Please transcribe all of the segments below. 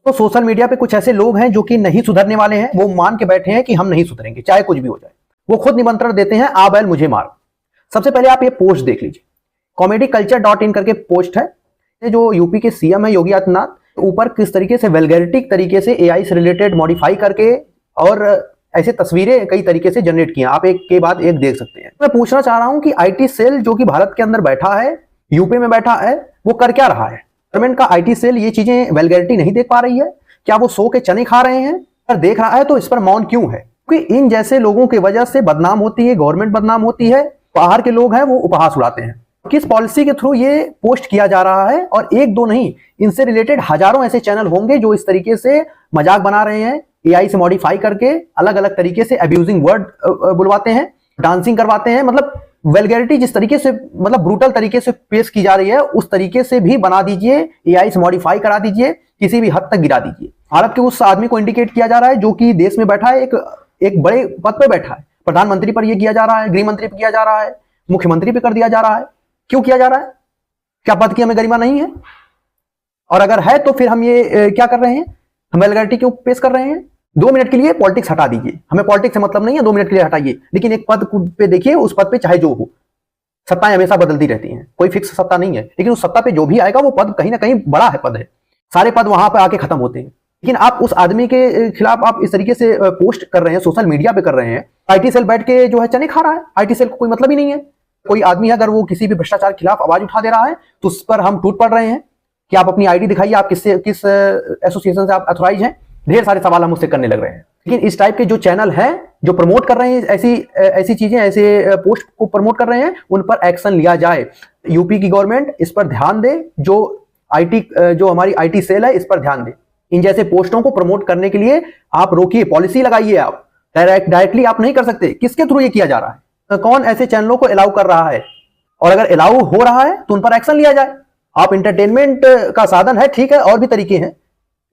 तो social media पे कुछ ऐसे लोग हैं जो कि नहीं सुधरने वाले हैं, वो मान के बैठे हैं कि हम नहीं सुधरेंगे चाहे कुछ भी हो जाए। वो खुद निमंत्रण देते हैं, आ बैल मुझे मार। सबसे पहले आप ये पोस्ट देख लीजिए, comedyculture.in करके पोस्ट है। ये जो यूपी के सीएम है योगी आदित्यनाथ, ऊपर किस तरीके से वेलगैरिटिक तरीके से एआई से रिलेटेड मॉडिफाई करके और ऐसे तस्वीरें कई तरीके से जनरेट की हैं, आप एक के बाद एक देख सकते हैं। मैं पूछना चाह रहा हूं कि आईटी सेल जो कि भारत के अंदर बैठा है, यूपी में बैठा है, वो कर क्या रहा है? गवर्नमेंट का आईटी सेल ये चीजें वेलगैरिटी नहीं देख पा रही है क्या? वो सो के चने खा रहे हैं? अगर देख रहा है तो इस पर मौन क्यों है? क्योंकि इन जैसे लोगों की वजह से बदनाम होती है, गवर्नमेंट बदनाम होती है, बाहर के लोग हैं वो उपहास उड़ाते हैं। किस पॉलिसी के थ्रू ये पोस्ट किया जा रहा है? और एक दो नहीं, इनसे रिलेटेड हजारों ऐसे चैनल होंगे जो इस तरीके से मजाक बना रहे हैं, एआई से मॉडिफाई करके अलग अलग तरीके से अब्यूजिंग वर्ड बुलवाते हैं, डांसिंग करवाते हैं। मतलब वेलगैरिटी जिस तरीके से, मतलब ब्रूटल तरीके से पेश की जा रही है, उस तरीके से भी बना दीजिए, एआई से मॉडिफाई करा दीजिए, किसी भी हद तक गिरा दीजिए। भारत के उस आदमी को इंडिकेट किया जा रहा है जो कि देश में बैठा है, एक बड़े पद पे बैठा है। प्रधानमंत्री पर यह किया जा रहा है, गृह मंत्री पर किया जा रहा है, मुख्यमंत्री पे कर दिया जा रहा है। क्यों किया जा रहा है? क्या पद की हमें गरिमा नहीं है? और अगर है तो फिर हम ये क्या कर रहे हैं? हम वेलगैरिटी क्यों पेश कर रहे हैं? 2 मिनट के लिए पॉलिटिक्स हटा दीजिए, हमें पॉलिटिक्स से मतलब नहीं है, 2 मिनट के लिए हटाइए। लेकिन एक पद पे देखिए, उस पद पे चाहे जो हो, सत्ताएं हमेशा बदलती रहती हैं, कोई फिक्स सत्ता नहीं है, लेकिन उस सत्ता पे जो भी आएगा वो पद कहीं ना कहीं बड़ा है, पद है। सारे पद वहां पे आके खत्म होते हैं। लेकिन आप उस आदमी के खिलाफ आप इस तरीके से पोस्ट कर रहे हैं, सोशल मीडिया पे कर रहे हैं। आईटी सेल बैठ के जो है चने खा रहा है, आईटी सेल को कोई मतलब ही नहीं है। कोई आदमी अगर वो किसी भी भ्रष्टाचार के खिलाफ आवाज उठा दे रहा है तो उस पर हम टूट पड़ रहे हैं कि आप अपनी आईडी दिखाइए, आप किस एसोसिएशन से आप अथॉराइज हैं। ढेर सारे सवाल हम उससे करने लग रहे हैं। लेकिन इस टाइप के जो चैनल हैं जो प्रमोट कर रहे हैं ऐसी चीजें, ऐसे पोस्ट को प्रमोट कर रहे हैं, उन पर एक्शन लिया जाए। यूपी की गवर्नमेंट इस पर ध्यान दे, जो हमारी आईटी सेल है इस पर ध्यान दे। इन जैसे पोस्टों को प्रमोट करने के लिए आप रोकिए, पॉलिसी लगाइए। आप डायरेक्टली आप नहीं कर सकते। किसके थ्रू ये किया जा रहा है? कौन ऐसे चैनलों को अलाउ कर रहा है? और अगर अलाउ हो रहा है तो उन पर एक्शन लिया जाए। आप इंटरटेनमेंट का साधन है, ठीक है, और भी तरीके हैं,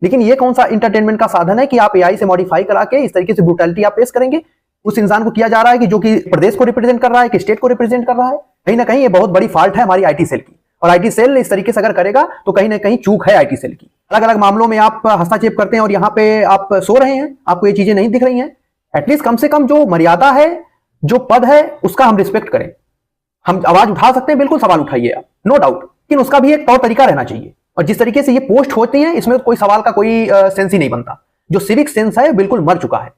लेकिन ये कौन सा इंटरटेनमेंट का साधन है कि आप एआई से मॉडिफाई करा के इस तरीके से ब्रूटैलिटी आप पेश करेंगे? उस इंसान को किया जा रहा है कि जो कि प्रदेश को रिप्रेजेंट कर रहा है, कि स्टेट को रिप्रेजेंट कर रहा है। कहीं ना कहीं ये बहुत बड़ी फॉल्ट है हमारी आईटी सेल की, और आईटी सेल इस तरीके से अगर करेगा तो कहीं ना कहीं चूक है आईटी सेल की। अलग अलग मामलों में आप हस्तक्षेप करते हैं और यहाँ पे आप सो रहे हैं, आपको ये चीजें नहीं दिख रही हैं। एटलीस्ट कम से कम जो मर्यादा है, जो पद है, उसका हम रिस्पेक्ट करें। हम आवाज उठा सकते हैं, बिल्कुल सवाल उठाइए आप, नो डाउट, लेकिन उसका भी एक तौर तरीका रहना चाहिए। और जिस तरीके से ये पोस्ट होती है इसमें कोई सवाल का कोई सेंस ही नहीं बनता। जो सिविक सेंस है बिल्कुल मर चुका है।